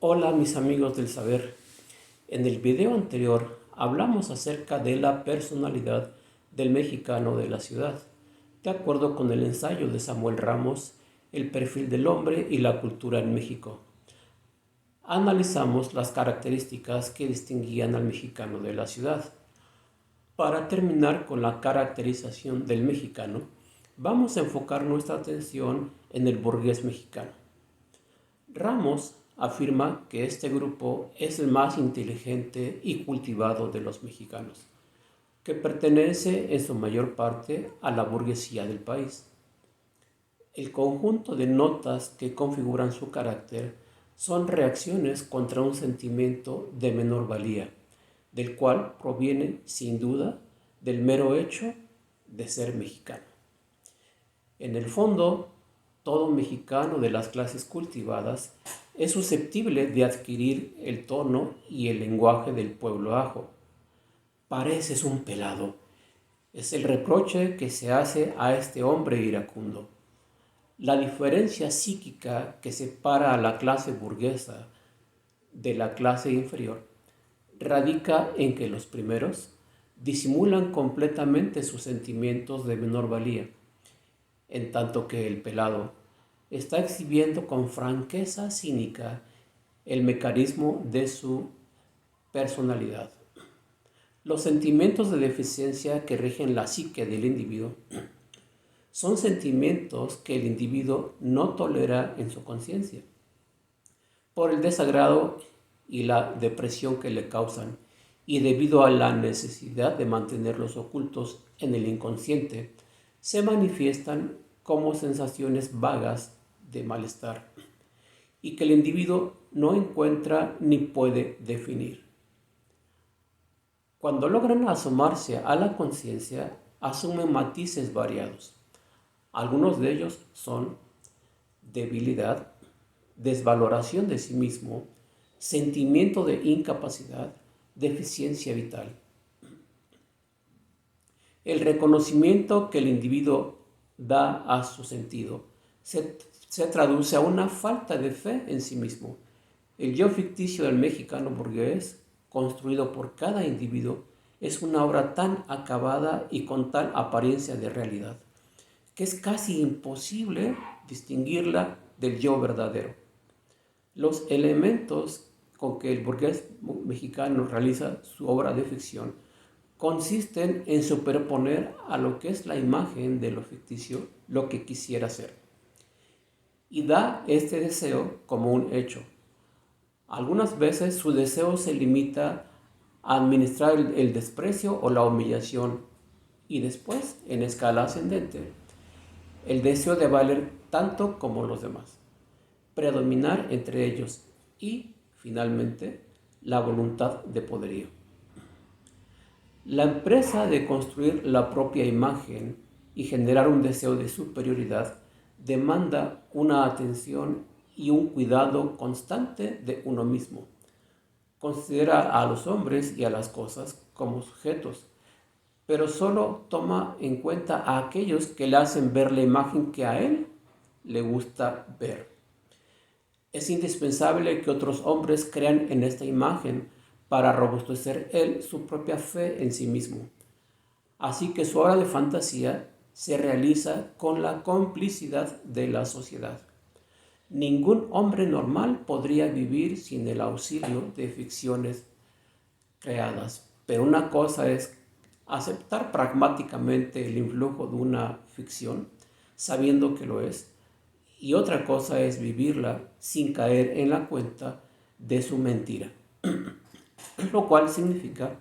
Hola mis amigos del saber. En el video anterior hablamos acerca de la personalidad del mexicano de la ciudad, de acuerdo con el ensayo de Samuel Ramos, El perfil del hombre y la cultura en México. Analizamos las características que distinguían al mexicano de la ciudad. Para terminar con la caracterización del mexicano, vamos a enfocar nuestra atención en el burgués mexicano. Ramos afirma que este grupo es el más inteligente y cultivado de los mexicanos, que pertenece en su mayor parte a la burguesía del país. El conjunto de notas que configuran su carácter son reacciones contra un sentimiento de menor valía, del cual proviene, sin duda, del mero hecho de ser mexicano. En el fondo, todo mexicano de las clases cultivadas es susceptible de adquirir el tono y el lenguaje del pueblo ajo. Pareces un pelado. Es el reproche que se hace a este hombre iracundo. La diferencia psíquica que separa a la clase burguesa de la clase inferior radica en que los primeros disimulan completamente sus sentimientos de menor valía, en tanto que el pelado está exhibiendo con franqueza cínica el mecanismo de su personalidad. Los sentimientos de deficiencia que rigen la psique del individuo son sentimientos que el individuo no tolera en su conciencia, por el desagrado y la depresión que le causan, y debido a la necesidad de mantenerlos ocultos en el inconsciente, se manifiestan como sensaciones vagas de malestar y que el individuo no encuentra ni puede definir. Cuando logran asomarse a la conciencia, asumen matices variados. Algunos de ellos son debilidad, desvaloración de sí mismo, sentimiento de incapacidad, deficiencia vital. El reconocimiento que el individuo da a su sentido se traduce a una falta de fe en sí mismo. El yo ficticio del mexicano burgués, construido por cada individuo, es una obra tan acabada y con tal apariencia de realidad, que es casi imposible distinguirla del yo verdadero. Los elementos con que el burgués mexicano realiza su obra de ficción consisten en superponer a lo que es la imagen de lo ficticio lo que quisiera ser, y da este deseo como un hecho. Algunas veces su deseo se limita a administrar el desprecio o la humillación, y después, en escala ascendente, el deseo de valer tanto como los demás, predominar entre ellos y, finalmente, la voluntad de poderío. La empresa de construir la propia imagen y generar un deseo de superioridad demanda una atención y un cuidado constante de uno mismo. Considera a los hombres y a las cosas como sujetos, pero solo toma en cuenta a aquellos que le hacen ver la imagen que a él le gusta ver. Es indispensable que otros hombres crean en esta imagen para robustecer él su propia fe en sí mismo. Así que su obra de fantasía se realiza con la complicidad de la sociedad. Ningún hombre normal podría vivir sin el auxilio de ficciones creadas, pero una cosa es aceptar pragmáticamente el influjo de una ficción, sabiendo que lo es, y otra cosa es vivirla sin caer en la cuenta de su mentira, lo cual significa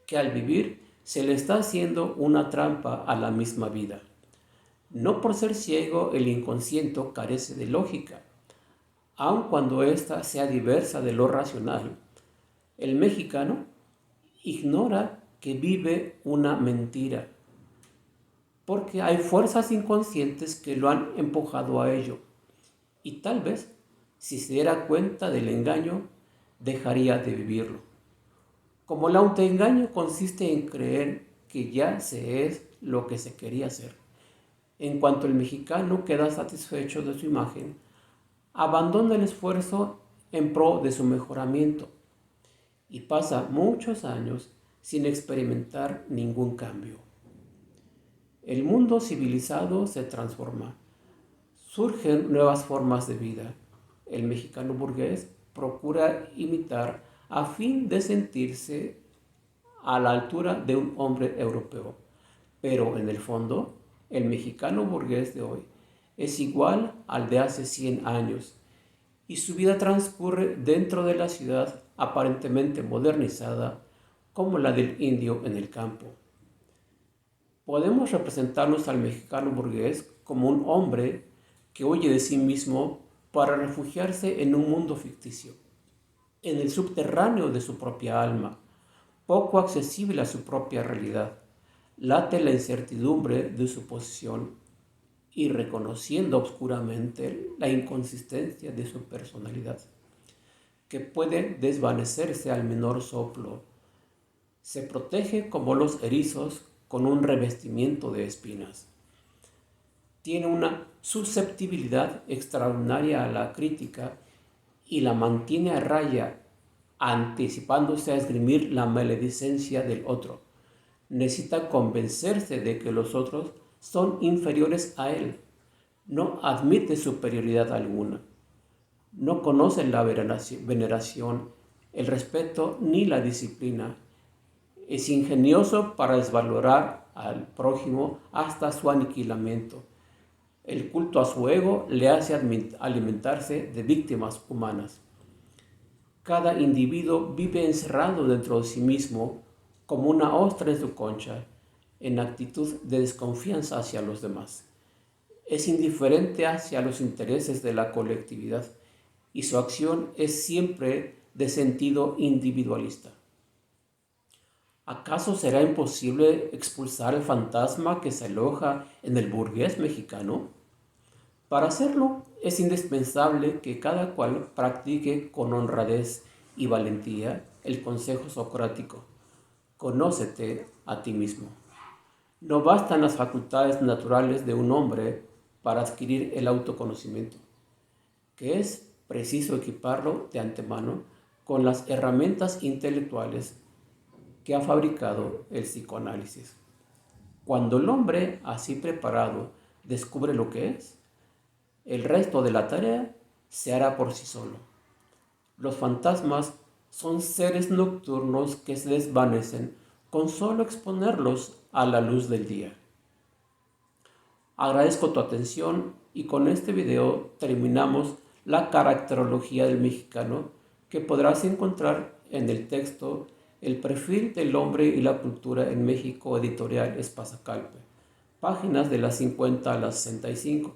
que al vivir se le está haciendo una trampa a la misma vida. No por ser ciego el inconsciente carece de lógica, aun cuando ésta sea diversa de lo racional. El mexicano ignora que vive una mentira, porque hay fuerzas inconscientes que lo han empujado a ello, y tal vez, si se diera cuenta del engaño, dejaría de vivirlo. Como el autoengaño consiste en creer que ya se es lo que se quería ser. En cuanto el mexicano queda satisfecho de su imagen, abandona el esfuerzo en pro de su mejoramiento y pasa muchos años sin experimentar ningún cambio. El mundo civilizado se transforma, surgen nuevas formas de vida. El mexicano burgués procura imitar a fin de sentirse a la altura de un hombre europeo. Pero en el fondo, el mexicano burgués de hoy es igual al de hace 100 años y su vida transcurre dentro de la ciudad aparentemente modernizada como la del indio en el campo. Podemos representarnos al mexicano burgués como un hombre que huye de sí mismo para refugiarse en un mundo ficticio, en el subterráneo de su propia alma, poco accesible a su propia realidad. Late la incertidumbre de su posición y reconociendo oscuramente la inconsistencia de su personalidad, que puede desvanecerse al menor soplo. Se protege como los erizos con un revestimiento de espinas. Tiene una susceptibilidad extraordinaria a la crítica y la mantiene a raya, anticipándose a esgrimir la maledicencia del otro. Necesita convencerse de que los otros son inferiores a él. No admite superioridad alguna. No conoce la veneración, el respeto ni la disciplina. Es ingenioso para desvalorar al prójimo hasta su aniquilamiento. El culto a su ego le hace alimentarse de víctimas humanas. Cada individuo vive encerrado dentro de sí mismo como una ostra en su concha, en actitud de desconfianza hacia los demás. Es indiferente hacia los intereses de la colectividad y su acción es siempre de sentido individualista. ¿Acaso será imposible expulsar el fantasma que se aloja en el burgués mexicano? Para hacerlo es indispensable que cada cual practique con honradez y valentía el consejo socrático: conócete a ti mismo. No bastan las facultades naturales de un hombre para adquirir el autoconocimiento, que es preciso equiparlo de antemano con las herramientas intelectuales que ha fabricado el psicoanálisis. Cuando el hombre así preparado descubre lo que es, el resto de la tarea se hará por sí solo. Los fantasmas son seres nocturnos que se desvanecen con solo exponerlos a la luz del día. Agradezco tu atención y con este video terminamos la caracterología del mexicano, que podrás encontrar en el texto El perfil del hombre y la cultura en México, editorial Espasa-Calpe, páginas de las 50 a las 65.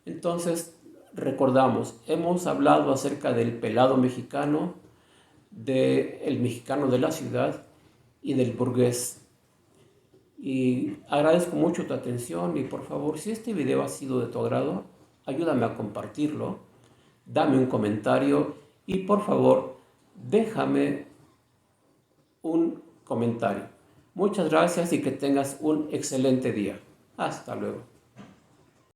Entonces, recordamos, hemos hablado acerca del pelado mexicano, del mexicano de la ciudad y del burgués. Y agradezco mucho tu atención y por favor, si este video ha sido de tu agrado, ayúdame a compartirlo, dame un comentario y por favor, déjame un comentario. Muchas gracias y que tengas un excelente día. Hasta luego.